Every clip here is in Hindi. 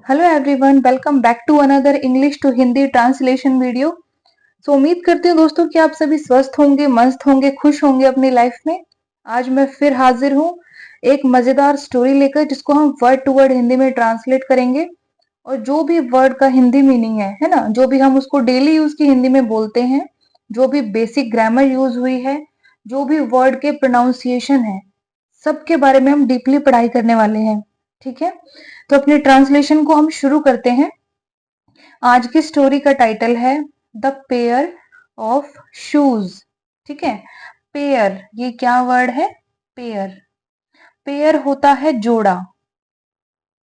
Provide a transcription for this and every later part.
Hello everyone, welcome back to another English to Hindi translation video. उम्मीद करती हूँ दोस्तों कि आप सभी स्वस्थ होंगे, मस्त होंगे, खुश होंगे अपनी लाइफ में। आज मैं फिर हाजिर हूँ एक मजेदार स्टोरी लेकर, जिसको हम वर्ड टू वर्ड हिंदी में ट्रांसलेट करेंगे। और जो भी वर्ड का हिंदी मीनिंग है ना, जो भी हम उसको डेली यूज की हिंदी में बोलते हैं, जो भी बेसिक ग्रामर यूज हुई है, जो भी वर्ड के प्रोनाउंसिएशन है, सबके बारे में हम डीपली पढ़ाई करने वाले हैं। ठीक है, तो अपने ट्रांसलेशन को हम शुरू करते हैं। आज की स्टोरी का टाइटल है द पेयर ऑफ शूज। ठीक है, पेयर, ये क्या वर्ड है? पेयर। पेयर होता है जोड़ा।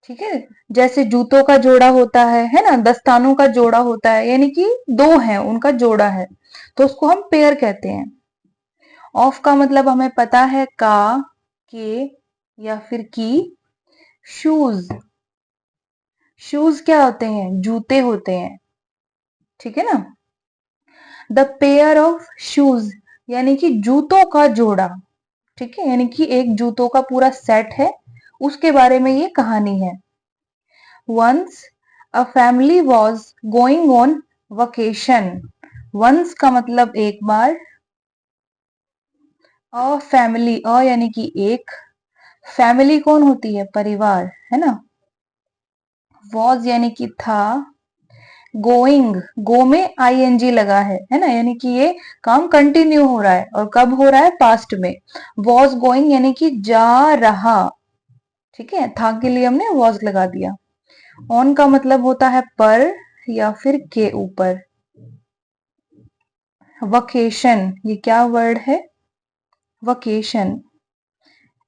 ठीक है, जैसे जूतों का जोड़ा होता है ना, दस्तानों का जोड़ा होता है, यानी कि दो हैं, उनका जोड़ा है, तो उसको हम पेयर कहते हैं। ऑफ का मतलब हमें पता है, का, के या फिर की। शूज, शूज क्या होते हैं? जूते होते हैं। ठीक है ना। द पेयर ऑफ शूज यानी कि जूतों का जोड़ा। ठीक है, यानी कि एक जूतों का पूरा सेट है, उसके बारे में ये कहानी है। Once a family was going on vacation. Once का मतलब एक बार, अ फैमिली, अ यानी कि एक, फैमिली कौन होती है? परिवार, है ना। वॉज यानी कि था, गोइंग, गो में आईएनजी लगा है ना, यानी कि ये काम कंटिन्यू हो रहा है, और कब हो रहा है? पास्ट में। वॉज गोइंग यानी कि जा रहा। ठीक है, था के लिए हमने वॉज लगा दिया। ऑन का मतलब होता है पर या फिर के ऊपर। वकेशन, ये क्या वर्ड है? वकेशन।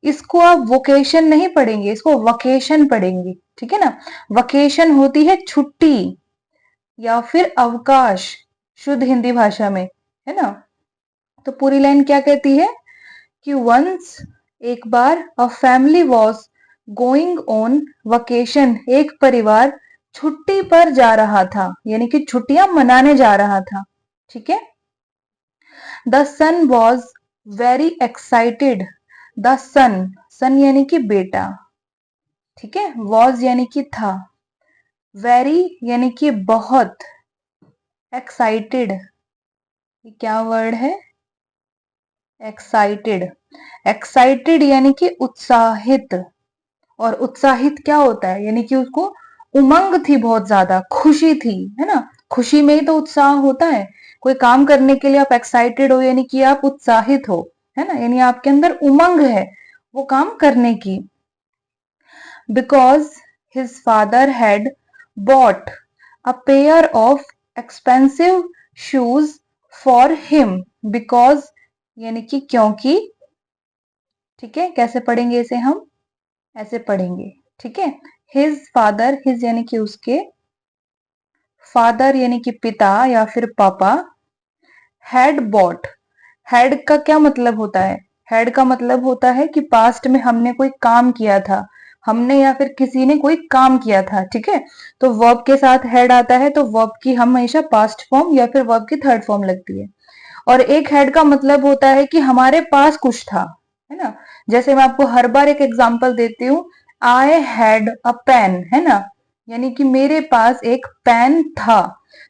इसको आप वोकेशन नहीं पढ़ेंगे, इसको वकेशन पढ़ेंगे। ठीक है ना। वकेशन होती है छुट्टी या फिर अवकाश, शुद्ध हिंदी भाषा में, है ना। तो पूरी लाइन क्या कहती है कि वंस, एक बार, a family was going on vacation, एक परिवार छुट्टी पर जा रहा था, यानी कि छुट्टियां मनाने जा रहा था। ठीक है। The son was very excited. The son, son यानी कि बेटा। ठीक है, वॉज यानी कि था, वेरी यानी कि बहुत, एक्साइटेड, ये क्या वर्ड है? एक्साइटेड। एक्साइटेड यानी कि उत्साहित। और उत्साहित क्या होता है? यानी कि उसको उमंग थी, बहुत ज्यादा खुशी थी, है ना। खुशी में ही तो उत्साह होता है। कोई काम करने के लिए आप एक्साइटेड हो, यानी कि आप उत्साहित हो, है ना, यानी आपके अंदर उमंग है वो काम करने की। Because his father had bought a pair of expensive shoes for him. Because यानी कि क्योंकि। ठीक है, कैसे पढ़ेंगे इसे हम? ऐसे पढ़ेंगे। ठीक है, हिज फादर, हिज यानी कि उसके, फादर यानी कि पिता या फिर पापा, हैड बॉट, हैड का क्या मतलब होता है? हैड का मतलब होता है कि पास्ट में हमने कोई काम किया था, हमने या फिर किसी ने कोई काम किया था। ठीक है, तो वर्ब के साथ हैड आता है, तो वर्ब की हम हमेशा पास्ट फॉर्म या फिर वर्ब की थर्ड फॉर्म लगती है। और एक हैड का मतलब होता है कि हमारे पास कुछ था, है ना। जैसे मैं आपको हर बार एक एग्जांपल देती हूँ, आई हैड अ पेन, है ना, यानी कि मेरे पास एक पेन था।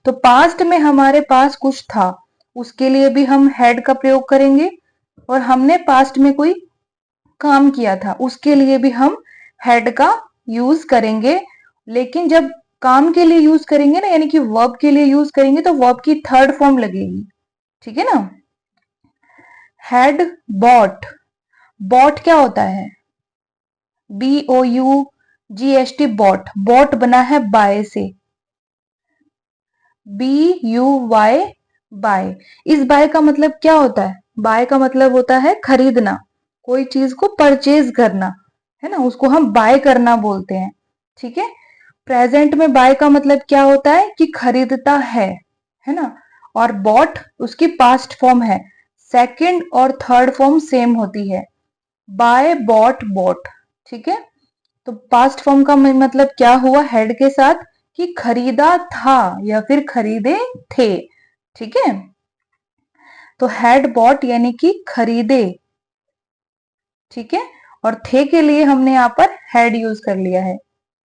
तो पास्ट में हमारे पास कुछ था, उसके लिए भी हम हैड का प्रयोग करेंगे। और हमने पास्ट में कोई काम किया था, उसके लिए भी हम हैड का यूज करेंगे। लेकिन जब काम के लिए यूज करेंगे ना, यानी कि वर्ब के लिए यूज करेंगे, तो वर्ब की थर्ड फॉर्म लगेगी। ठीक है ना। हैड बॉट, बॉट क्या होता है? BOUGHT, बॉट, बॉट बना है बाय से, BUY, बाय। इस बाय का मतलब क्या होता है? बाय का मतलब होता है खरीदना, कोई चीज को परचेज करना, है ना, उसको हम बाय करना बोलते हैं। ठीक है, प्रेजेंट में बाय का मतलब क्या होता है कि खरीदता है ना। और बॉट उसकी पास्ट फॉर्म है, सेकंड और थर्ड फॉर्म सेम होती है, बाय, बॉट, बॉट। ठीक है, तो पास्ट फॉर्म का मतलब क्या हुआ हेड के साथ? कि खरीदा था या फिर खरीदे थे। ठीक है, तो हैड बॉट यानी कि खरीदे। ठीक है, और थे के लिए हमने यहां पर हैड यूज कर लिया है।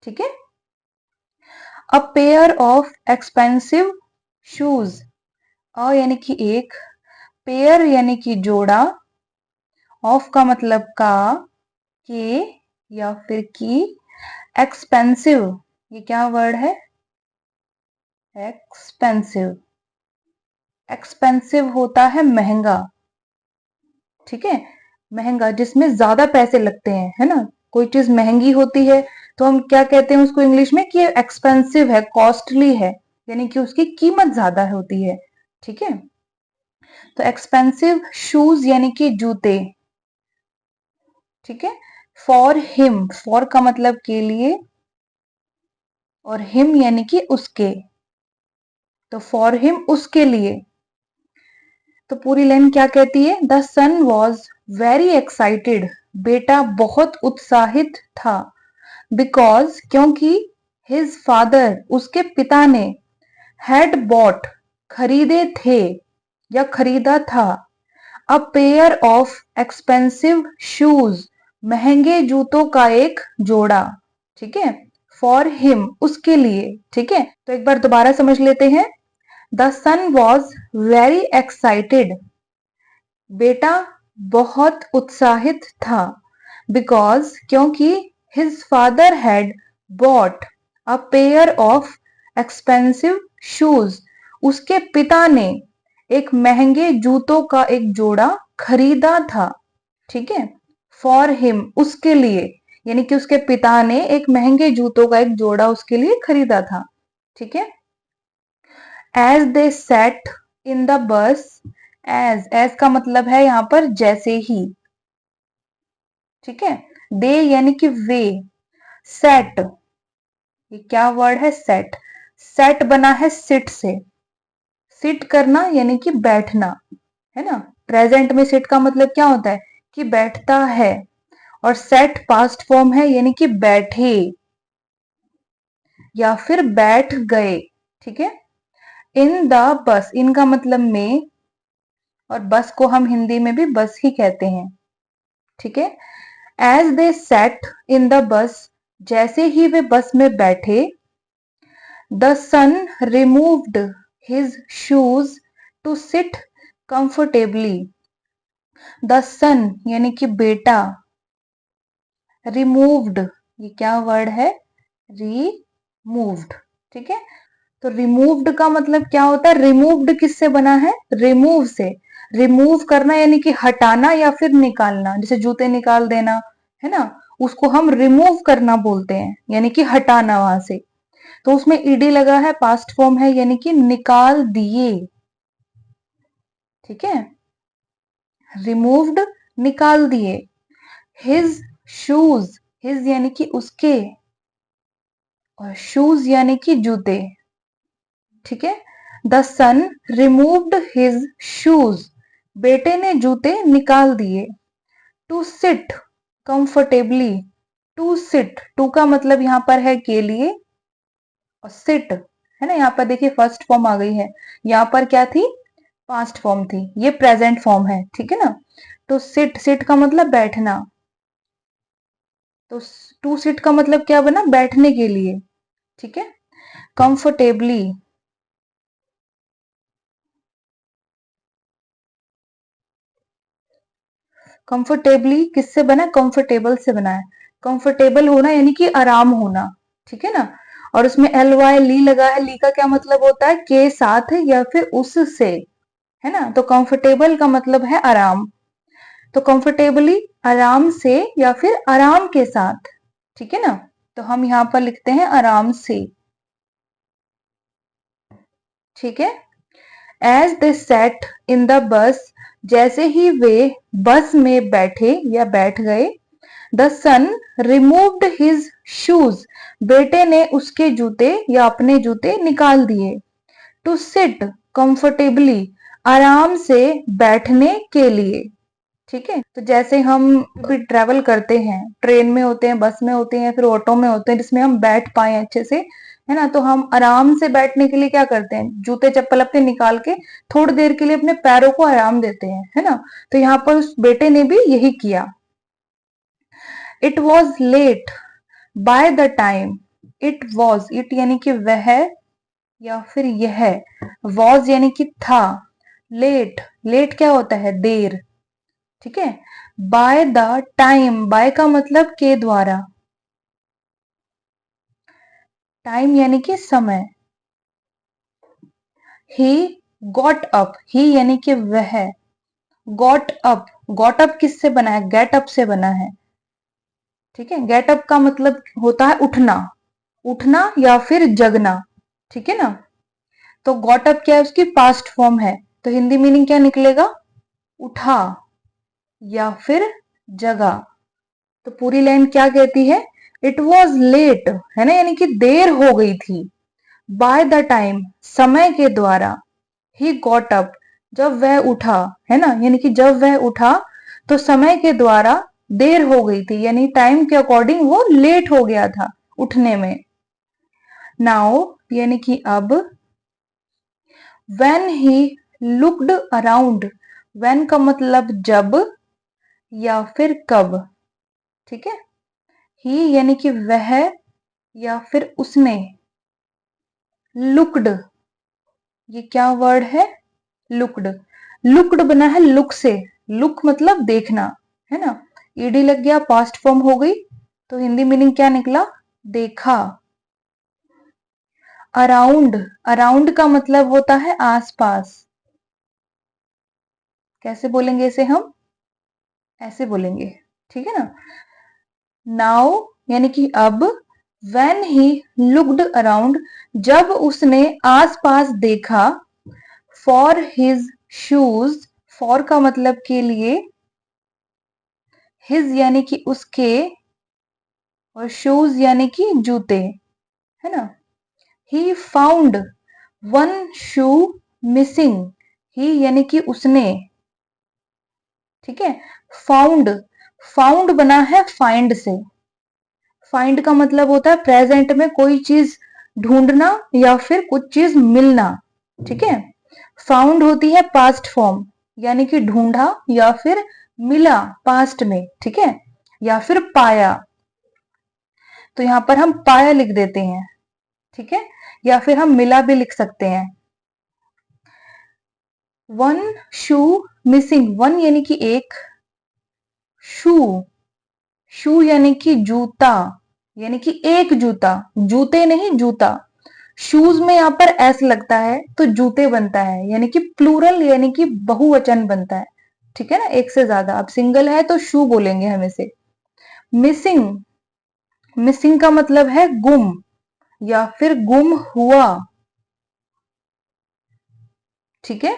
ठीक है, a pair of expensive shoes, a यानी कि एक, पेयर यानी कि जोड़ा, ऑफ का मतलब का, के या फिर की, एक्सपेंसिव ये क्या वर्ड है, एक्सपेंसिव, एक्सपेंसिव होता है महंगा, ठीक है, महंगा जिसमें ज्यादा पैसे लगते हैं, है ना, कोई चीज महंगी होती है तो हम क्या कहते हैं उसको इंग्लिश में कि एक्सपेंसिव है, कॉस्टली है, यानी कि उसकी कीमत ज्यादा होती है, ठीक है। तो एक्सपेंसिव शूज यानी कि जूते, ठीक है। फॉर हिम, फॉर का मतलब के लिए, और हिम यानी कि उसके, तो फॉर हिम उसके लिए। तो पूरी लाइन क्या कहती है, the son was very excited, बेटा बहुत उत्साहित था, बिकॉज क्योंकि, हिज फादर उसके पिता ने, हैड बॉट खरीदे थे या खरीदा था, a pair of expensive shoes महंगे जूतों का एक जोड़ा, ठीक है, फॉर हिम उसके लिए, ठीक है। तो एक बार दोबारा समझ लेते हैं, the son was very excited, बेटा बहुत उत्साहित था, बिकॉज क्योंकि, his father had bought a pair of expensive shoes उसके पिता ने एक महंगे जूतों का एक जोड़ा खरीदा था, ठीक है, फॉर हिम उसके लिए, यानी कि उसके पिता ने एक महंगे जूतों का एक जोड़ा उसके लिए खरीदा था, ठीक है। As they sat in the bus, as का मतलब है यहां पर जैसे ही, ठीक है, दे यानी कि वे, सेट ये क्या वर्ड है, सेट, सेट बना है सिट से, सिट करना यानी कि बैठना, है ना, प्रेजेंट में सिट का मतलब क्या होता है कि बैठता है, और सेट पास्ट फॉर्म है यानी कि बैठे या फिर बैठ गए, ठीक है। इन द बस, इन का मतलब में, और बस को हम हिंदी में भी बस ही कहते हैं, ठीक है। As they sat in the bus, जैसे ही वे बस में बैठे, the son removed his shoes to sit comfortably, the son यानी कि बेटा, रिमूव्ड ये क्या वर्ड है, रिमूव्ड, ठीक है। तो रिमूव्ड का मतलब क्या होता है, रिमूव्ड किससे बना है, रिमूव से, रिमूव करना यानी कि हटाना या फिर निकालना, जैसे जूते निकाल देना, है ना, उसको हम रिमूव करना बोलते हैं, यानी कि हटाना वहां से। तो उसमें ईडी लगा है, पास्ट फॉर्म है, यानी कि निकाल दिए, ठीक है, रिमूव्ड निकाल दिए, हिज शूज, हिज यानी कि उसके, और शूज यानी कि जूते, ठीक है। The son removed his shoes, बेटे ने जूते निकाल दिए, to sit comfortably, to sit, to का मतलब यहां पर है के लिए, और सिट है ना, यहाँ पर देखिए फर्स्ट फॉर्म आ गई है, यहाँ पर क्या थी, पास्ट फॉर्म थी, ये प्रेजेंट फॉर्म है, ठीक है ना। तो सिट, सिट का मतलब बैठना, तो टू सिट का मतलब क्या बना, बैठने के लिए, ठीक है। कंफर्टेबली, कंफर्टेबली किससे बना है, कंफर्टेबल से बना है, कंफर्टेबल होना यानी कि आराम होना, ठीक है ना। और उसमें एल वाई ली लगा है, ली का क्या मतलब होता है, के साथ या फिर उससे, है ना, तो कंफर्टेबल का मतलब है आराम, तो कंफर्टेबली आराम से या फिर आराम के साथ, ठीक है ना। तो हम यहां पर लिखते हैं आराम से, ठीक है। As they sat in the bus, जैसे ही वे बस में बैठे या बैठ गए, the son removed his shoes, बेटे ने उसके जूते या अपने जूते निकाल दिए, टू सिट कंफर्टेबली, आराम से बैठने के लिए, ठीक है। तो जैसे हम भी ट्रेवल करते हैं, ट्रेन में होते हैं, बस में होते हैं, फिर ऑटो में होते हैं, जिसमें हम बैठ पाए अच्छे से, है ना, तो हम आराम से बैठने के लिए क्या करते हैं, जूते चप्पल अपने निकाल के थोड़ी देर के लिए अपने पैरों को आराम देते हैं, है ना। तो यहाँ पर उस बेटे ने भी यही किया। It was late by the time, it was, it यानी कि वह या फिर यह, वॉज यानी कि था, लेट, लेट क्या होता है, देर, ठीक है। बाय द टाइम, बाय का मतलब के द्वारा, टाइम यानी कि समय। ही गॉट अप, ही यानी कि वह, गॉट अप, गॉट अप किससे बना है, गेट अप से बना है, ठीक है। गेट अप का मतलब होता है उठना, उठना या फिर जगना, ठीक है ना। तो गॉट अप क्या है, उसकी पास्ट फॉर्म है, तो हिंदी मीनिंग क्या निकलेगा, उठा या फिर जगा। तो पूरी लाइन क्या कहती है, इट वॉज लेट, है ना, यानी कि देर हो गई थी, बाय द टाइम, समय के द्वारा, ही गॉट अप, जब वह उठा, है ना, यानी कि जब वह उठा तो समय के द्वारा देर हो गई थी, यानी टाइम के अकॉर्डिंग वो लेट हो गया था उठने में। नाउ यानी कि अब, when he looked around, when का मतलब जब या फिर कब, ठीक है। ही यानी कि वह या फिर उसने, लुक्ड, ये क्या वर्ड है, लुक्ड, लुक्ड बना है लुक से, लुक मतलब देखना, है ना, ईडी लग गया, पास्ट फॉर्म हो गई, तो हिंदी मीनिंग क्या निकला, देखा। अराउंड, अराउंड का मतलब होता है आसपास, कैसे बोलेंगे इसे हम, ऐसे बोलेंगे, ठीक है ना। नाउ यानी कि अब, व्हेन ही लुक्ड अराउंड, जब उसने आसपास देखा, फॉर हिज शूज, फॉर का मतलब के लिए, हिज यानी कि उसके, और शूज यानी कि जूते, है ना। He found one shoe missing, he यानी कि उसने, ठीक है। फाउंड, फाउंड बना है फाइंड से, फाइंड का मतलब होता है प्रेजेंट में कोई चीज ढूंढना या फिर कुछ चीज मिलना, ठीक है। फाउंड होती है पास्ट फॉर्म, यानी कि ढूंढा या फिर मिला पास्ट में, ठीक है, या फिर पाया, तो यहां पर हम पाया लिख देते हैं, ठीक है, या फिर हम मिला भी लिख सकते हैं। वन शू मिसिंग, वन यानी कि एक, शू, शू यानी कि जूता, यानी कि एक जूता, जूते नहीं जूता, शूज में यहां पर एस लगता है तो जूते बनता है, यानी कि प्लूरल, यानी कि बहुवचन बनता है, ठीक है ना, एक से ज्यादा। अब सिंगल है तो शू बोलेंगे हम इसे। मिसिंग, मिसिंग का मतलब है गुम या फिर गुम हुआ, ठीक है।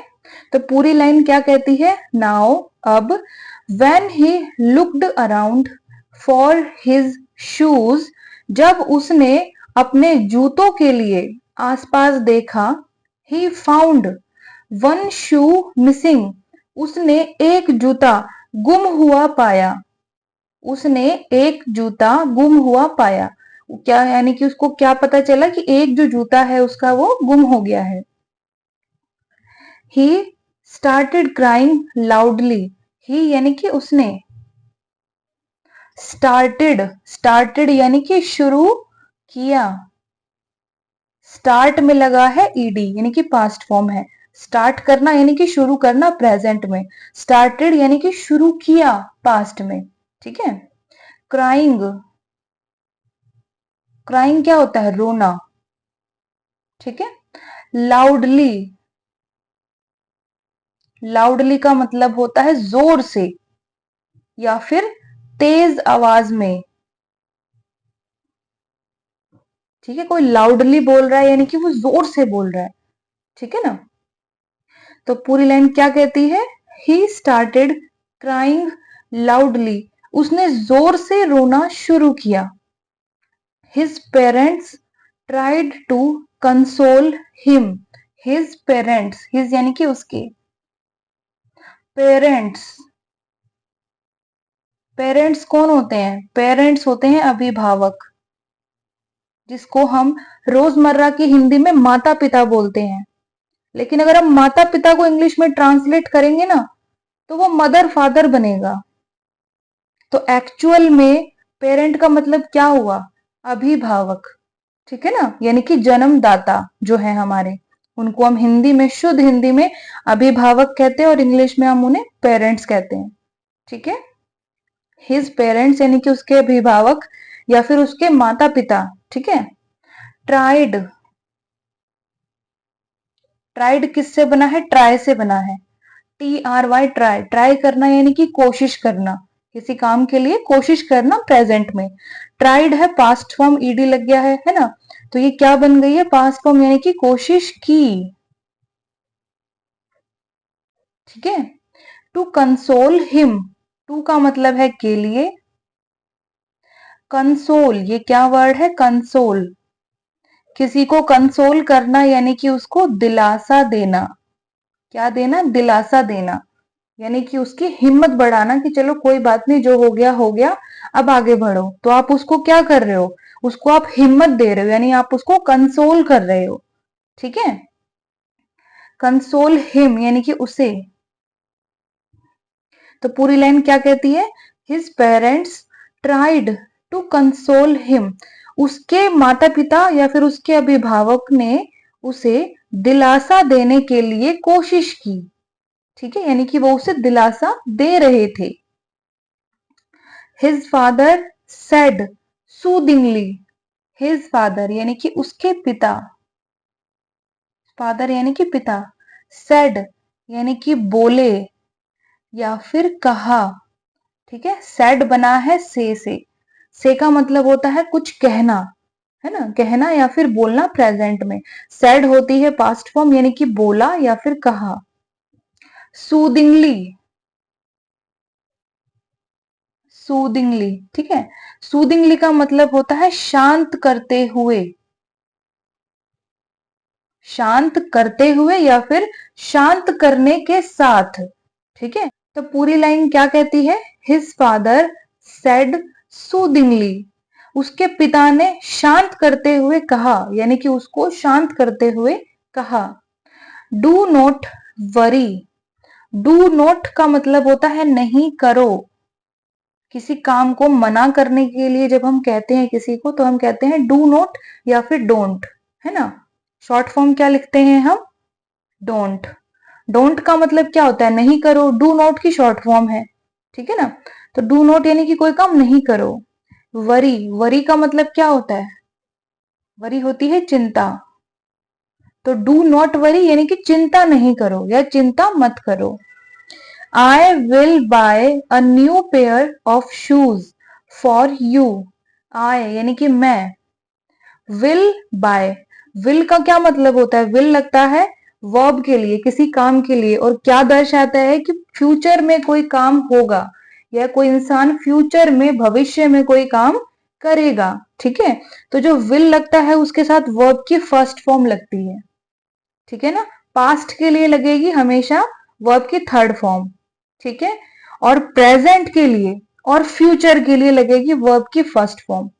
तो पूरी लाइन क्या कहती है, नाउ अब, when he looked around for his shoes, जब उसने अपने जूतों के लिए आसपास देखा, ही फाउंड वन शू मिसिंग, उसने एक जूता गुम हुआ पाया, उसने एक जूता गुम हुआ पाया, क्या यानी कि उसको क्या पता चला कि एक जो जूता है उसका वो गुम हो गया है। ही स्टार्टेड क्राइंग लाउडली, ही यानी कि उसने, स्टार्टेड, स्टार्टेड यानी कि शुरू किया, स्टार्ट में लगा है ईडी यानी कि पास्ट फॉर्म है, स्टार्ट करना यानी कि शुरू करना प्रेजेंट में, स्टार्टेड यानी कि शुरू किया पास्ट में, ठीक है। क्राइंग, क्राइंग क्या होता है, रोना, ठीक है। लाउडली, लाउडली का मतलब होता है जोर से या फिर तेज आवाज में, ठीक है, कोई लाउडली बोल रहा है यानी कि वो जोर से बोल रहा है, ठीक है ना। तो पूरी लाइन क्या कहती है, ही स्टार्टेड क्राइंग लाउडली, उसने जोर से रोना शुरू किया। His parents tried to console him, his parents, his यानी कि उसके, पेरेंट्स, पेरेंट्स कौन होते हैं, पेरेंट्स होते हैं अभिभावक, जिसको हम रोजमर्रा की हिंदी में माता पिता बोलते हैं, लेकिन अगर हम माता पिता को इंग्लिश में ट्रांसलेट करेंगे ना तो वो मदर फादर बनेगा। तो एक्चुअल में पेरेंट का मतलब क्या हुआ, अभिभावक, ठीक है ना, यानी कि जन्मदाता जो है हमारे, उनको हम हिंदी में, शुद्ध हिंदी में अभिभावक कहते हैं और इंग्लिश में हम उन्हें पेरेंट्स कहते हैं। ठीक है, हिज पेरेंट्स यानी कि उसके अभिभावक या फिर उसके माता पिता। ठीक है, ट्राइड, ट्राइड किससे बना है? ट्राई से बना है, TRY, ट्राई, ट्राई करना यानी कि कोशिश करना, किसी काम के लिए कोशिश करना प्रेजेंट में। ट्राइड है, पास्ट फॉर्म, ईडी लग गया है ना, तो ये क्या बन गई है? पास्ट फॉर्म यानी कि कोशिश की। ठीक है, टू कंसोल हिम, टू का मतलब है के लिए, कंसोल ये क्या वर्ड है? कंसोल, किसी को कंसोल करना यानी कि उसको दिलासा देना। क्या देना? दिलासा देना, यानी कि उसकी हिम्मत बढ़ाना कि चलो कोई बात नहीं, जो हो गया, अब आगे बढ़ो। तो आप उसको क्या कर रहे हो? उसको आप हिम्मत दे रहे हो, यानी आप उसको कंसोल कर रहे हो। ठीक है, कंसोल हिम यानी कि उसे। तो पूरी लाइन क्या कहती है? His parents tried to console him, उसके माता पिता या फिर उसके अभिभावक ने उसे दिलासा देने के लिए कोशिश की। ठीक है, यानी कि वो उसे दिलासा दे रहे थे। His father said soothingly, his father यानी कि उसके पिता, फादर यानी कि पिता, सेड यानी कि बोले या फिर कहा। ठीक है, सेड बना है से का मतलब होता है कुछ कहना, है ना, कहना या फिर बोलना प्रेजेंट में। सेड होती है पास्ट फॉर्म यानी कि बोला या फिर कहा। सूदिंगली, सूदिंगली, ठीक है, सूदिंगली का मतलब होता है शांत करते हुए, शांत करते हुए या फिर शांत करने के साथ। ठीक है, तो पूरी लाइन क्या कहती है? हिज फादर सेड सूदिंगली, उसके पिता ने शांत करते हुए कहा, यानी कि उसको शांत करते हुए कहा। Do not worry, do not का मतलब होता है नहीं करो, किसी काम को मना करने के लिए जब हम कहते हैं किसी को तो हम कहते हैं डू नॉट या फिर डोंट, है ना। शॉर्ट फॉर्म क्या लिखते हैं हम? डोंट। डोंट का मतलब क्या होता है? नहीं करो, डू नॉट की शॉर्ट फॉर्म है। ठीक है ना, तो डू नॉट यानी कि कोई काम नहीं करो। वरी, वरी का मतलब क्या होता है? वरी होती है चिंता, तो डू नॉट वरी यानी कि चिंता नहीं करो या चिंता मत करो। I will buy a new pair of shoes for you. I यानी कि मैं, will buy, will का क्या मतलब होता है? will लगता है वर्ब के लिए, किसी काम के लिए, और क्या दर्शाता है कि फ्यूचर में कोई काम होगा या कोई इंसान फ्यूचर में, भविष्य में कोई काम करेगा। ठीक है, तो जो will लगता है उसके साथ वर्ब की फर्स्ट फॉर्म लगती है। ठीक है ना, पास्ट के लिए लगेगी हमेशा वर्ब की थर्ड फॉर्म। ठीक है, और प्रेजेंट के लिए और फ्यूचर के लिए लगेगी वर्ब की फर्स्ट फॉर्म।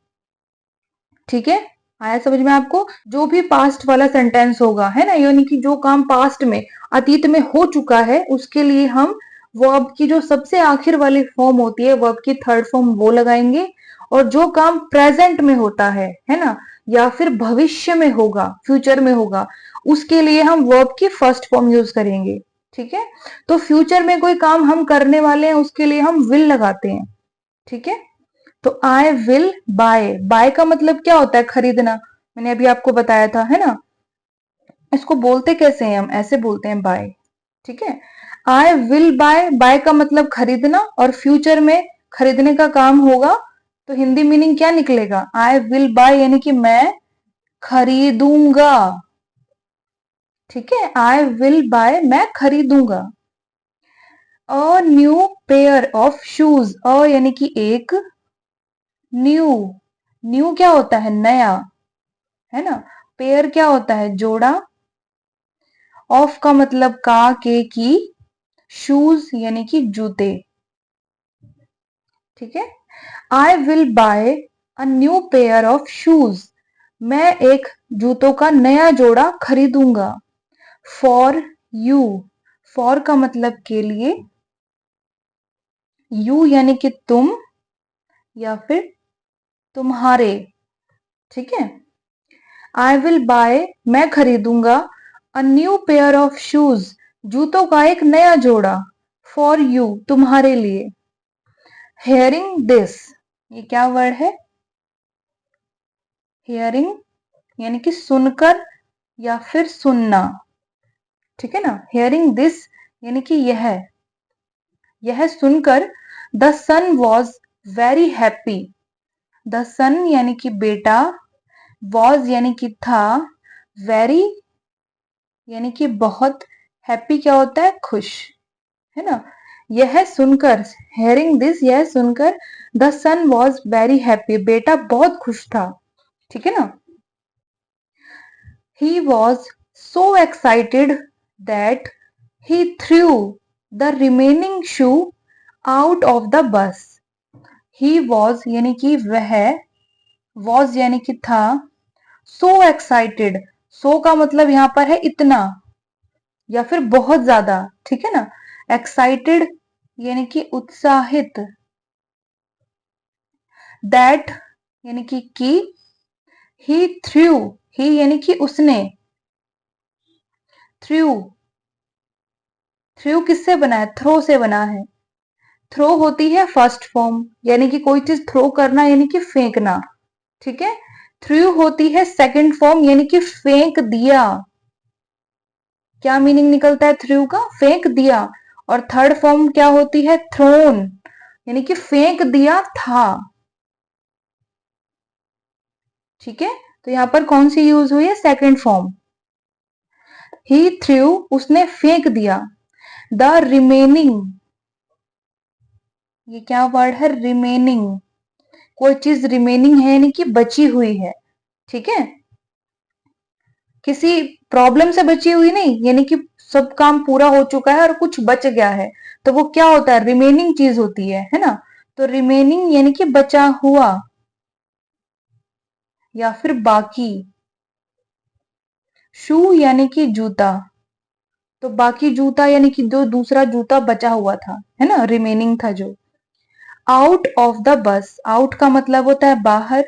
ठीक है, आया समझ में आपको? जो भी पास्ट वाला सेंटेंस होगा, है ना, यानी कि जो काम पास्ट में, अतीत में हो चुका है, उसके लिए हम वर्ब की जो सबसे आखिर वाली फॉर्म होती है, वर्ब की थर्ड फॉर्म, वो लगाएंगे। और जो काम प्रेजेंट में होता है ना, या फिर भविष्य में होगा, फ्यूचर में होगा, उसके लिए हम वर्ब की फर्स्ट फॉर्म यूज करेंगे। ठीक है, तो फ्यूचर में कोई काम हम करने वाले हैं उसके लिए हम विल लगाते हैं। ठीक है, तो आई विल बाय, बाय का मतलब क्या होता है? खरीदना, मैंने अभी आपको बताया था, है ना। इसको बोलते कैसे हैं? हम ऐसे बोलते हैं बाय। ठीक है, आई विल बाय, बाय का मतलब खरीदना, और फ्यूचर में खरीदने का काम होगा, तो हिंदी मीनिंग क्या निकलेगा? आई विल बाय यानी कि मैं खरीदूंगा। ठीक है, आई विल बाय मैं खरीदूंगा। A new pair of shoes, a यानी कि एक, न्यू, न्यू क्या होता है? नया, है ना। पेयर क्या होता है? जोड़ा। ऑफ का मतलब का, के, की, शूज यानी कि जूते। ठीक है, आई will bye a new pair of shoes, मैं एक जूतों का नया जोड़ा खरीदूंगा। फॉर यू, फॉर का मतलब के लिए, यू यानी कि तुम या फिर तुम्हारे। ठीक है, आई विल बाय, मैं खरीदूंगा, a new pair of shoes, जूतों का एक नया जोड़ा, फॉर यू, तुम्हारे लिए। हेयरिंग दिस, ये क्या वर्ड है? हेयरिंग यानी कि सुनकर या फिर सुनना, ठीक है ना। हेयरिंग दिस यानी कि यह सुनकर the son was very happy. The son यानी कि बेटा, वॉज यानी कि था, वेरी यानी कि बहुत, हैप्पी क्या होता है? खुश, है ना। यह सुनकर, हेयरिंग दिस, यह सुनकर the son was very happy, बेटा बहुत खुश था, ठीक है ना। He was so excited that he threw the remaining shoe out of the bus. He was यानी कि वह, वॉज यानी कि था, सो एक्साइटेड, सो का मतलब यहां पर है इतना या फिर बहुत ज्यादा, ठीक है ना। एक्साइटेड यानी कि उत्साहित, दैट यानी कि ही थ्रू, ही यानी कि उसने, थ्रू, थ्रू किससे बना है? थ्रो से बना है। थ्रो होती है फर्स्ट फॉर्म, यानी कि कोई चीज थ्रो करना यानी कि फेंकना, ठीक है। थ्रू होती है सेकंड फॉर्म, यानी कि फेंक दिया। क्या मीनिंग निकलता है थ्रू का? फेंक दिया। और थर्ड फॉर्म क्या होती है? थ्रोन, यानी कि फेंक दिया था, ठीक है। तो यहां पर कौन सी यूज हुई है? Second form. ही थ्रू, उसने फेंक दिया, द रिमेनिंग, ये क्या वर्ड है? रिमेनिंग, कोई चीज रिमेनिंग है यानी कि बची हुई है, ठीक है। किसी प्रॉब्लम से बची हुई नहीं, यानी कि सब काम पूरा हो चुका है और कुछ बच गया है, तो वो क्या होता है? रिमेनिंग चीज होती है ना। तो रिमेनिंग यानी कि बचा हुआ या फिर बाकी। शू यानी कि जूता, तो बाकी जूता यानी कि जो दूसरा जूता बचा हुआ था, है ना, रिमेनिंग था जो। आउट ऑफ द बस, आउट का मतलब होता है बाहर,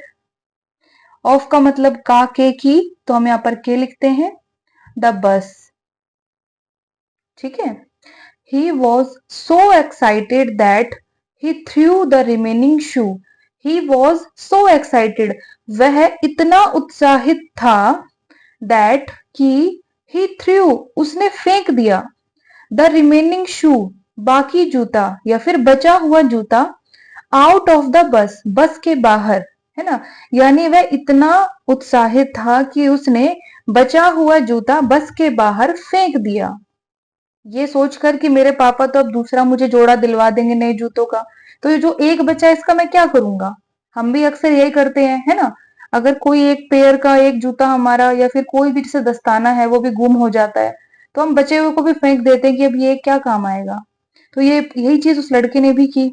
ऑफ का मतलब का, के की, तो हम यहां पर के लिखते हैं, द बस, ठीक है। ही was so excited that he threw the remaining shoe. He was so excited, वह इतना उत्साहित था, दैट कि ही थ्रू, उसने फेंक दिया, द रिमेनिंग शू, बाकी जूता या फिर बचा हुआ जूता, आउट ऑफ द बस, बस के बाहर, है ना। यानी वह इतना उत्साहित था कि उसने बचा हुआ जूता बस के बाहर फेंक दिया, ये सोचकर कि मेरे पापा तो अब दूसरा मुझे जोड़ा दिलवा देंगे नए जूतों का, तो ये जो एक बचा है इसका मैं क्या करूंगा। हम भी अक्सर यही करते हैं, है ना। अगर कोई एक पेयर का एक जूता हमारा या फिर कोई भी जैसे दस्ताना है वो भी गुम हो जाता है, तो हम बचे हुए को भी फेंक देते हैं कि अब ये क्या काम आएगा। तो ये यही चीज उस लड़के ने भी की।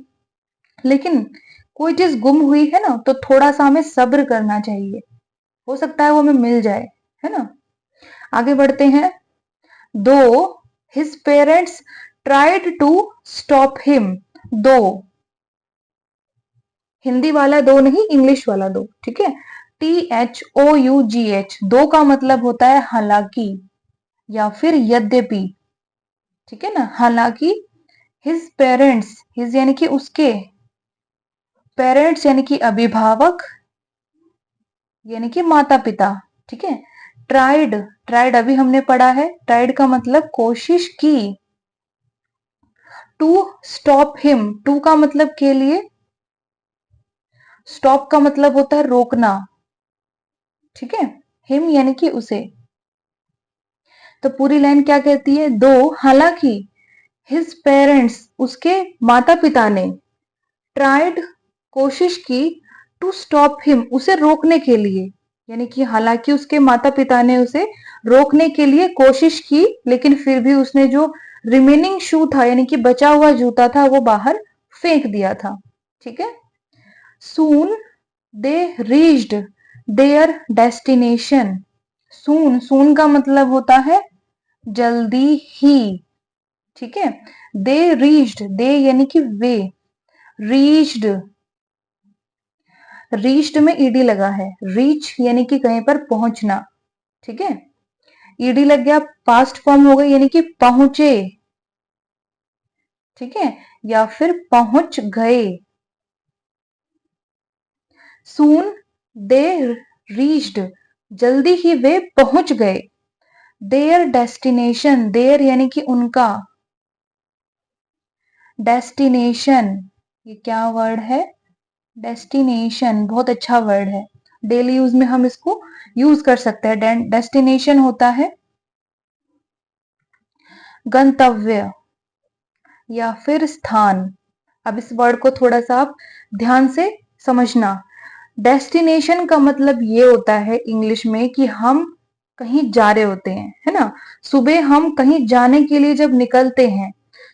लेकिन कोई चीज गुम हुई है ना, तो थोड़ा सा हमें सब्र करना चाहिए, हो सकता है वो हमें मिल जाए, है ना। आगे बढ़ते हैं। दो his parents tried to stop him, दो, हिंदी वाला दो नहीं, इंग्लिश वाला दो, ठीक है। THOUGH, दो का मतलब होता है हालांकि या फिर यद्यपि, ठीक है ना। हालांकि his parents, his यानी कि उसके, पेरेंट्स यानी कि अभिभावक, यानी कि माता पिता, ठीक है। ट्राइड, ट्राइड अभी हमने पढ़ा है, ट्राइड का मतलब कोशिश की। टू स्टॉप हिम, टू का मतलब के लिए, स्टॉप का मतलब होता है रोकना, ठीक है। हिम यानी कि उसे। तो पूरी लाइन क्या कहती है? दो, हालांकि, हिज पेरेंट्स, उसके माता पिता ने, ट्राइड, कोशिश की, टू स्टॉप हिम, उसे रोकने के लिए, यानी कि हालांकि उसके माता पिता ने उसे रोकने के लिए कोशिश की, लेकिन फिर भी उसने जो रिमेनिंग शू था यानी कि बचा हुआ जूता था वो बाहर फेंक दिया था, ठीक है। सून दे रीच्ड देयर डेस्टिनेशन, सून, सून का मतलब होता है जल्दी ही, ठीक है। दे रीच्ड, दे यानी कि वे, रीच्ड रीच्ड में ईडी लगा है, रीच यानी कि कहीं पर पहुंचना, ठीक है। ईडी लग गया, पास्ट फॉर्म हो गई यानी कि पहुंचे, ठीक है, या फिर पहुंच गए। सून दे रीच्ड, जल्दी ही वे पहुंच गए। देयर डेस्टिनेशन, देयर यानी कि उनका, डेस्टिनेशन ये क्या वर्ड है, डेस्टिनेशन बहुत अच्छा वर्ड है, डेली यूज में हम इसको यूज कर सकते हैं। डेस्टिनेशन होता है गंतव्य या फिर स्थान। अब इस वर्ड को थोड़ा सा आप ध्यान से समझना। डेस्टिनेशन का मतलब ये होता है इंग्लिश में कि हम कहीं जा रहे होते हैं, है ना। सुबह हम कहीं जाने के लिए जब निकलते हैं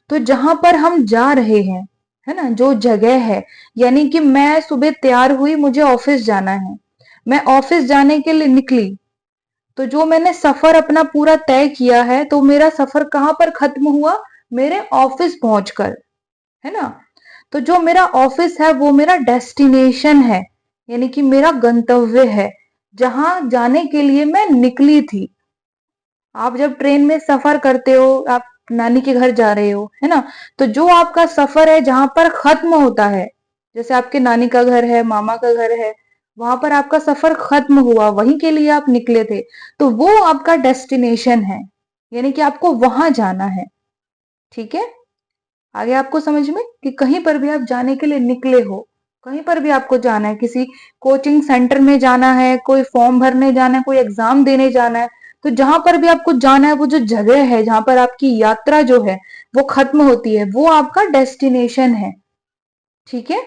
तो जहां पर हम जा रहे हैं, है ना, जो जगह है, यानी कि मैं सुबह तैयार हुई, मुझे ऑफिस जाना है, मैं ऑफिस जाने के लिए निकली, तो जो मैंने सफर अपना पूरा तय किया है, तो मेरा सफर कहां पर खत्म हुआ, मेरे ऑफिस पहुंचकर, है ना। तो जो मेरा ऑफिस है वो मेरा डेस्टिनेशन है, यानी कि मेरा गंतव्य है, जहां जाने के लिए मैं निकली थी। आप जब ट्रेन में सफर करते हो, आप नानी के घर जा रहे हो, है ना, तो जो आपका सफर है जहां पर खत्म होता है, जैसे आपके नानी का घर है, मामा का घर है, वहां पर आपका सफर खत्म हुआ, वहीं के लिए आप निकले थे, तो वो आपका डेस्टिनेशन है, यानी कि आपको वहां जाना है, ठीक है। आगे आपको समझ में कि कहीं पर भी आप जाने के लिए निकले हो, कहीं पर भी आपको जाना है, किसी कोचिंग सेंटर में जाना है, कोई फॉर्म भरने जाना है, कोई एग्जाम देने जाना है, तो जहां पर भी आपको जाना है, वो जो जगह है जहां पर आपकी यात्रा जो है वो खत्म होती है, वो आपका डेस्टिनेशन है, ठीक है।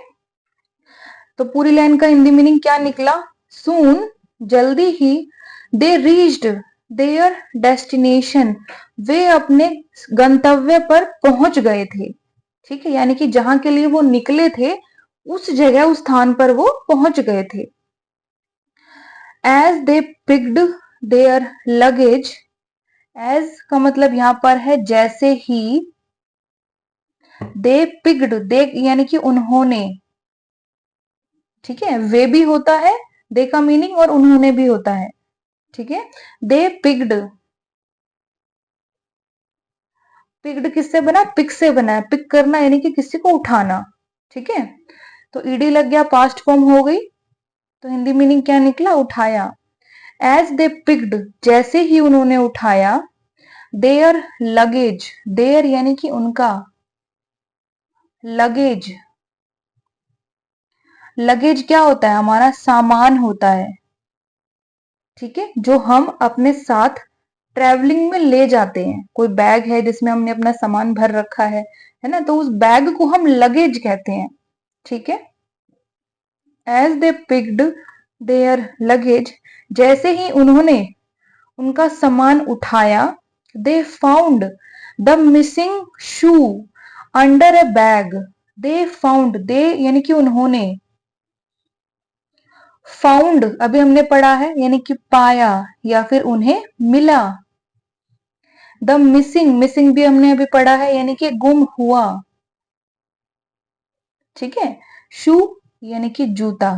तो पूरी लाइन का हिंदी मीनिंग क्या निकला, सून जल्दी ही, दे रीच्ड देयर डेस्टिनेशन, वे अपने गंतव्य पर पहुंच गए थे, ठीक है, यानी कि जहां के लिए वो निकले थे उस जगह, उस स्थान पर वो पहुंच गए थे। As they picked their luggage, as का मतलब यहां पर है जैसे ही, दे पिक्ड, दे यानी कि उन्होंने, ठीक है, वे भी होता है दे का मीनिंग और उन्होंने भी होता है, ठीक है। दे पिक्ड, पिक्ड किससे बना, पिक से बना है, पिक करना यानी कि किसी को उठाना, ठीक है। तो ईडी लग गया, पास्ट फॉर्म हो गई, तो हिंदी मीनिंग क्या निकला, उठाया। एज दे पिक्ड, जैसे ही उन्होंने उठाया, देयर लगेज, देयर यानी कि उनका, लगेज, लगेज क्या होता है, हमारा सामान होता है, ठीक है, जो हम अपने साथ ट्रेवलिंग में ले जाते हैं। कोई बैग है जिसमें हमने अपना सामान भर रखा है ना, तो उस बैग को हम लगेज कहते हैं, ठीक है। As they picked their luggage, जैसे ही उन्होंने उनका सामान उठाया, they found the missing shoe under a bag, they found, they यानी कि उन्होंने, फाउंड अभी हमने पढ़ा है यानी कि पाया या फिर उन्हें मिला। द मिसिंग, मिसिंग भी हमने अभी पढ़ा है यानी कि गुम हुआ, ठीक है। शू यानी कि जूता।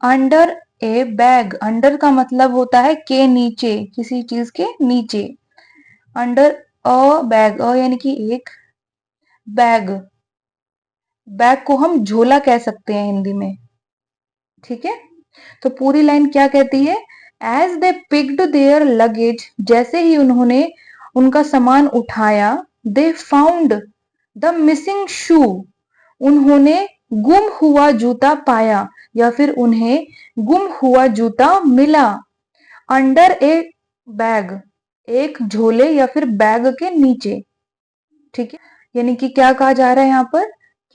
अंडर ए बैग, अंडर का मतलब होता है के नीचे, किसी चीज के नीचे। अंडर अ बैग, अ यानी कि एक, बैग, बैग को हम झोला कह सकते हैं हिंदी में, ठीक है। तो पूरी लाइन क्या कहती है, as they picked their luggage, जैसे ही उन्होंने उनका सामान उठाया, they found the missing shoe, उन्होंने गुम हुआ जूता पाया या फिर उन्हें गुम हुआ जूता मिला। अंडर ए बैग, एक झोले या फिर बैग के नीचे, ठीक है। यानी कि क्या कहा जा रहा है यहाँ पर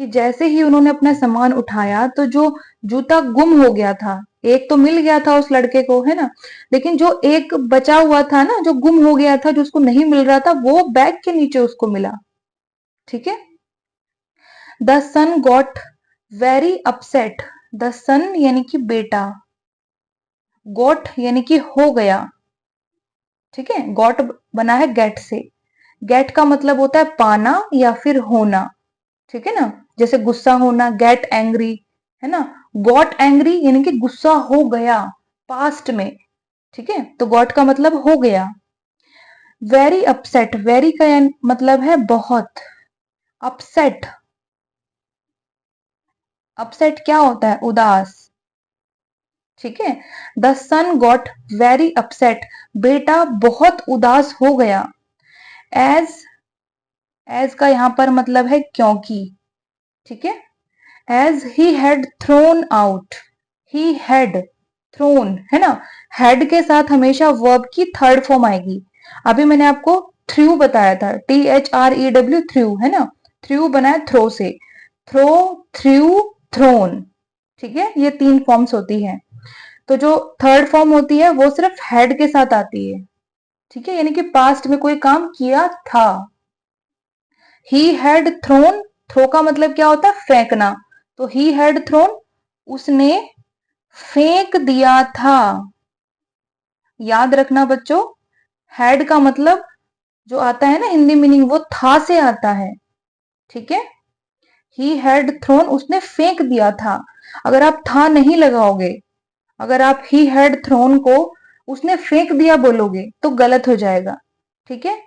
कि जैसे ही उन्होंने अपना सामान उठाया तो जो जूता गुम हो गया था, एक तो मिल गया था उस लड़के को, है ना, लेकिन जो एक बचा हुआ था ना, जो गुम हो गया था, जो उसको नहीं मिल रहा था, वो बैग के नीचे उसको मिला, ठीक है। The son got very upset, the son यानी कि बेटा, गॉट यानी कि हो गया, ठीक है, गॉट बना है गेट से, गेट का मतलब होता है पाना या फिर होना, ठीक है ना, जैसे गुस्सा होना, गेट एंग्री, है ना, गॉट एंग्री यानी कि गुस्सा हो गया, पास्ट में, ठीक है, तो गॉट का मतलब हो गया। वेरी अपसेट, वेरी का मतलब है बहुत, अपसेट, अपसेट क्या होता है, उदास, ठीक है। The son got very upset, बेटा बहुत उदास हो गया। एज, एज का यहां पर मतलब है क्योंकि, ठीक है। As he had thrown out, he had thrown है ना, हैड के साथ हमेशा वर्ब की थर्ड फॉर्म आएगी। अभी मैंने आपको थ्रू बताया था, THREW, थ्रू है ना, थ्रू बना है थ्रो से, थ्रो, थ्रू, थ्रोन, ठीक है, ये 3 फॉर्म्स होती है। तो जो थर्ड फॉर्म होती है वो सिर्फ हैड के साथ आती है, ठीक है, यानी कि पास्ट में कोई काम किया था। ही हैड थ्रोन, थ्रो का मतलब क्या होता है, फेंकना, तो ही हैड थ्रोन, उसने फेंक दिया था। याद रखना बच्चों, हैड का मतलब जो आता है ना हिंदी मीनिंग, वो था से आता है, ठीक है। ही हैड थ्रोन, उसने फेंक दिया था। अगर आप था नहीं लगाओगे, अगर आप ही हैड थ्रोन को उसने फेंक दिया बोलोगे तो गलत हो जाएगा, ठीक है।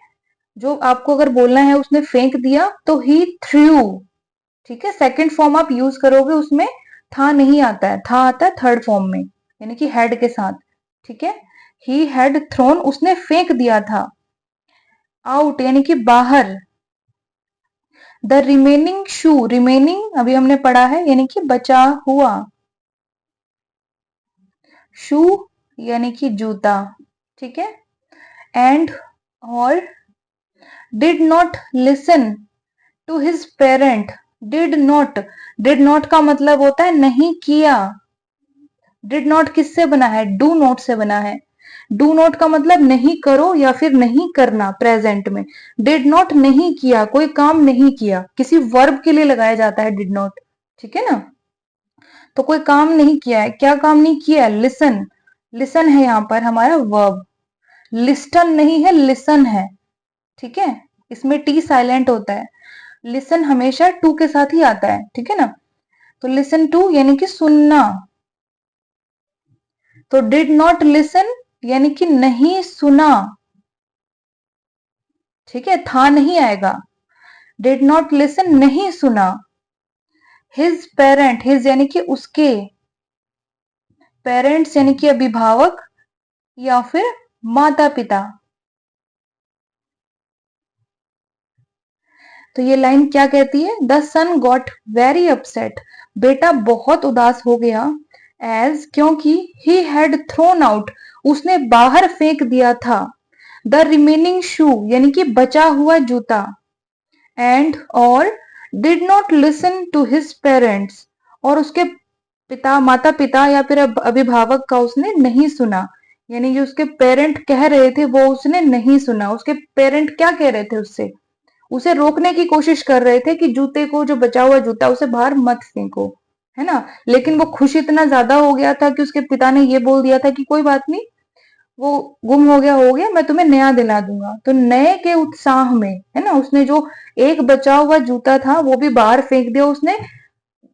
जो आपको अगर बोलना है उसने फेंक दिया तो ही थ्रू, ठीक है। सेकंड फॉर्म आप यूज करोगे उसमें था नहीं आता है, था आता है थर्ड फॉर्म में, यानी कि हैड के साथ, ठीक है। ही हैड थ्रोन, उसने फेंक दिया था। आउट यानी कि बाहर। द रिमेनिंग शू, रिमेनिंग अभी हमने पढ़ा है यानी कि बचा हुआ, शू यानी कि जूता, ठीक है। एंड और did not listen to his parent, did not, did not का मतलब होता है नहीं किया। डिड नॉट किससे बना है, डू नॉट से बना है। डू नॉट का मतलब नहीं करो या फिर नहीं करना, प्रेजेंट में। डिड नॉट नहीं किया, कोई काम नहीं किया, किसी वर्ब के लिए लगाया जाता है डिड नॉट, ठीक है ना। तो कोई काम नहीं किया है, क्या काम नहीं किया है, लिसन, लिसन है यहाँ पर हमारा वर्ब, लिस्टन नहीं है, लिसन है, ठीक है। इसमें टी साइलेंट होता है, लिसन हमेशा टू के साथ ही आता है, ठीक है ना। तो लिसन टू यानी कि सुनना, तो डिड नॉट लिसन यानी कि नहीं सुना, ठीक है, था नहीं आएगा, डिड नॉट लिसन नहीं सुना। हिज पेरेंट, हिज यानी कि उसके, पेरेंट्स यानी कि अभिभावक या फिर माता पिता। तो ये लाइन क्या कहती है, the son got very upset, बेटा बहुत उदास हो गया। एज क्योंकि ही हैड थ्रोन आउट, उसने बाहर फेंक दिया था। द रिमेनिंग शू यानी कि बचा हुआ जूता। एंड और did not listen to his parents, और उसके पिता, माता पिता या फिर अभिभावक का उसने नहीं सुना, यानी जो उसके पेरेंट कह रहे थे वो उसने नहीं सुना। उसके पेरेंट क्या कह रहे थे उससे, उसे रोकने की कोशिश कर रहे थे कि जूते को, जो बचा हुआ जूता, उसे बाहर मत फेंको, है ना। लेकिन वो खुश इतना ज्यादा हो गया था कि उसके पिता ने ये बोल दिया था कि कोई बात नहीं, वो गुम हो गया, मैं तुम्हें नया दिला दूंगा। तो नए के उत्साह में, है ना, उसने जो एक बचा हुआ जूता था वो भी बाहर फेंक दिया। उसने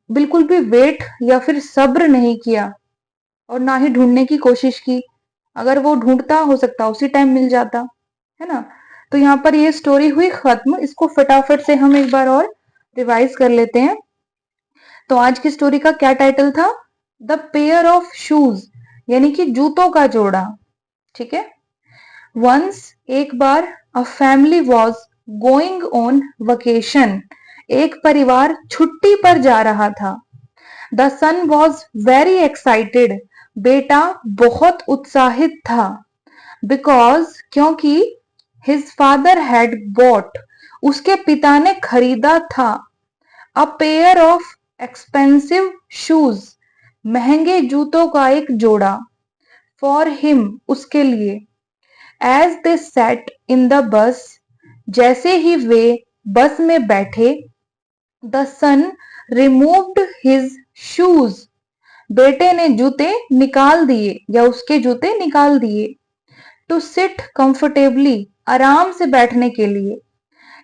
बिल्कुल भी वेट या फिर सब्र नहीं किया और ना ही ढूंढने की कोशिश की। अगर वो ढूंढता, हो सकता उसी टाइम मिल जाता, है ना। तो यहाँ पर ये स्टोरी हुई खत्म। इसको फटाफट से हम एक बार और रिवाइज कर लेते हैं। तो आज की स्टोरी का क्या टाइटल था, द पेयर ऑफ शूज, यानी कि जूतों का जोड़ा, ठीक है। वंस एक बार, a family was going on vacation, एक परिवार छुट्टी पर जा रहा था। The son was very excited, बेटा बहुत उत्साहित था। बिकॉज क्योंकि हिज फादर हैड बॉट, उसके पिता ने खरीदा था। A pair of expensive shoes, महंगे जूतों का एक जोड़ा। फॉर हिम, उसके लिए। As they sat in the bus, जैसे ही वे बस में बैठे। The son removed his shoes, बेटे ने जूते निकाल दिए या उसके जूते निकाल दिए। टू सिट कंफर्टेबली, आराम से बैठने के लिए।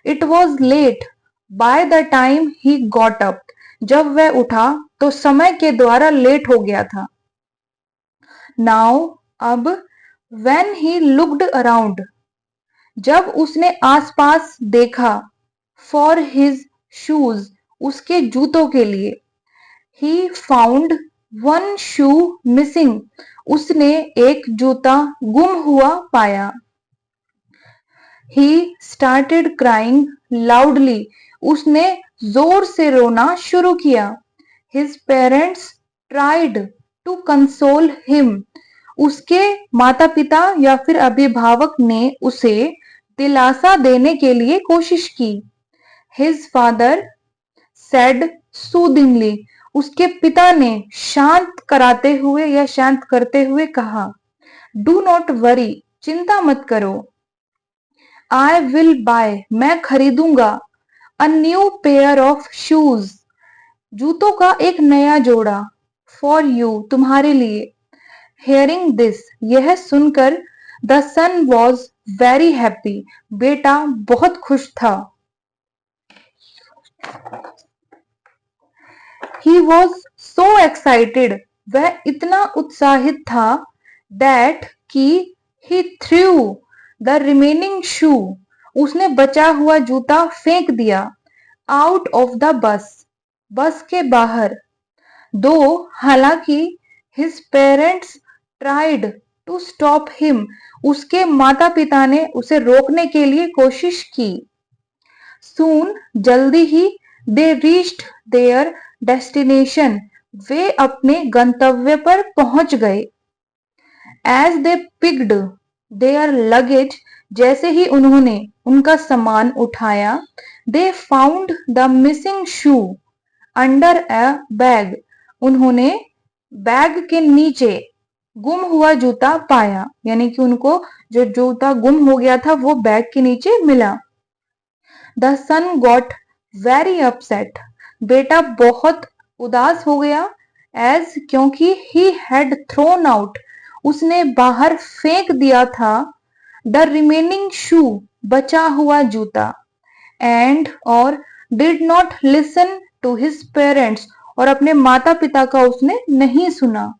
It was late by the time he got up, जब वह उठा तो समय के द्वारा लेट हो गया था। नाउ अब, when he looked around, जब उसने आसपास देखा, for his shoes, उसके जूतों के लिए, he found one shoe missing, उसने एक जूता गुम हुआ पाया। He started crying loudly, उसने जोर से रोना शुरू किया। His parents tried to console him, उसके माता पिता या फिर अभिभावक ने उसे दिलासा देने के लिए कोशिश की। His father said soothingly, उसके पिता ने शांत कराते हुए या शांत करते हुए कहा, Do not worry, चिंता मत करो। I will buy, मैं खरीदूंगा। A new pair of shoes, जूतों का एक नया जोड़ा। For you, तुम्हारे लिए। Hearing this, यह सुनकर the son was very happy, बेटा बहुत खुश था। He was so excited, वह इतना उत्साहित था, that कि he threw the remaining shoe, उसने बचा हुआ जूता फेंक दिया। Out of the bus, बस के बाहर। दो, हालांकि his parents tried to stop him, उसके माता पिता ने उसे रोकने के लिए कोशिश की। Soon, जल्दी ही, they reached their destination, वे अपने गंतव्य पर पहुंच गए। As they picked their luggage, जैसे ही उन्होंने उनका सामान उठाया, they found the missing shoe under a bag, उन्होंने बैग के नीचे गुम हुआ जूता पाया, यानी कि उनको जो जूता गुम हो गया था वो बैग के नीचे मिला। The son got very upset, बेटा बहुत उदास हो गया। As, क्योंकि he had thrown out, उसने बाहर फेंक दिया था। The remaining shoe, बचा हुआ जूता। And, और did not listen to his parents, और अपने माता पिता का उसने नहीं सुना,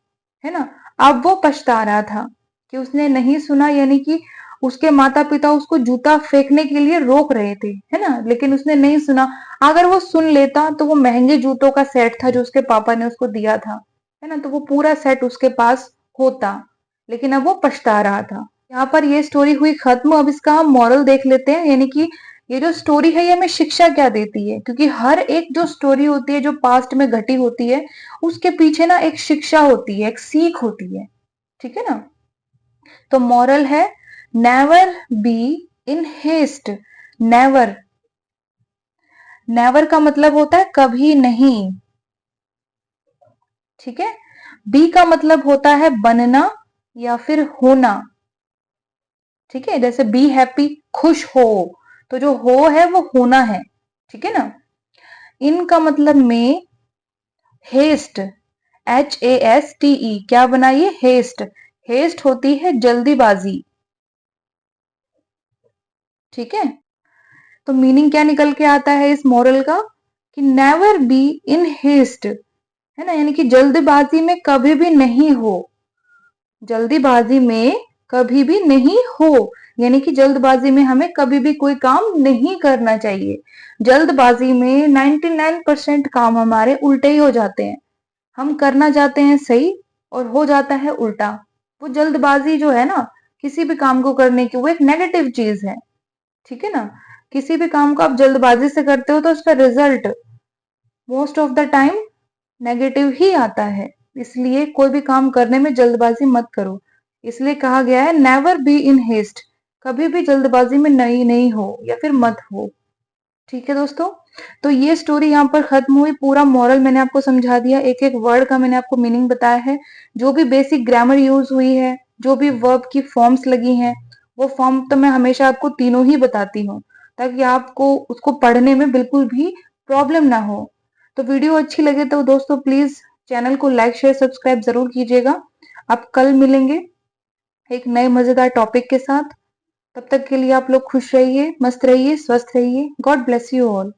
है ना। अब वो पछता रहा था कि उसने नहीं सुना, यानी कि उसके माता पिता उसको जूता फेंकने के लिए रोक रहे थे, है ना, लेकिन उसने नहीं सुना। अगर वो सुन लेता तो वो महंगे जूतों का सेट था जो उसके पापा ने उसको दिया था, है ना, तो वो पूरा सेट उसके पास होता, लेकिन अब वो पछता रहा था। यहाँ पर ये स्टोरी हुई खत्म। अब इसका हम मॉरल देख लेते हैं, यानी कि ये जो स्टोरी है ये हमें शिक्षा क्या देती है, क्योंकि हर एक जो स्टोरी होती है जो पास्ट में घटी होती है उसके पीछे ना एक शिक्षा होती है, एक सीख होती है, ठीक है ना। तो मॉरल है, never be in haste. Never, never का मतलब होता है कभी नहीं, ठीक है। बी का मतलब होता है बनना या फिर होना, ठीक है। जैसे बी हैप्पी, खुश हो, तो जो हो है वो होना है, ठीक है ना। इन का मतलब में, हेस्ट, HASTE, क्या बनाइए, हेस्ट। हेस्ट होती है जल्दीबाजी, ठीक है। तो मीनिंग क्या निकल के आता है इस मॉरल का, कि नेवर बी इन हेस्ट, है ना, यानी कि जल्दबाजी में कभी भी नहीं हो। जल्दीबाजी में कभी भी नहीं हो, यानी कि जल्दबाजी में हमें कभी भी कोई काम नहीं करना चाहिए। जल्दबाजी में 99% काम हमारे उल्टे ही हो जाते हैं। हम करना चाहते हैं सही और हो जाता है उल्टा। वो जल्दबाजी जो है ना किसी भी काम को करने की, वो एक नेगेटिव चीज है, ठीक है ना। किसी भी काम को आप जल्दबाजी से करते हो तो उसका result most of the time negative ही आता है। इसलिए कोई भी काम करने में जल्दबाजी मत करो। इसलिए कहा गया है नेवर बी इन हेस्ट, कभी भी जल्दबाजी में नहीं हो या फिर मत हो, ठीक है दोस्तों। तो ये स्टोरी यहाँ पर खत्म हुई। पूरा मॉरल मैंने आपको समझा दिया, एक एक वर्ड का मैंने आपको मीनिंग बताया है। जो भी बेसिक ग्रामर यूज हुई है, जो भी वर्ब की फॉर्म्स लगी हैं, वो फॉर्म तो मैं हमेशा आपको तीनों ही बताती हूँ, ताकि आपको उसको पढ़ने में बिल्कुल भी प्रॉब्लम ना हो। तो वीडियो अच्छी लगे तो दोस्तों प्लीज चैनल को लाइक शेयर सब्सक्राइब जरूर कीजिएगा। अब कल मिलेंगे एक नए मजेदार टॉपिक के साथ। तब तक के लिए आप लोग खुश रहिए, मस्त रहिए, स्वस्थ रहिए। God bless you all.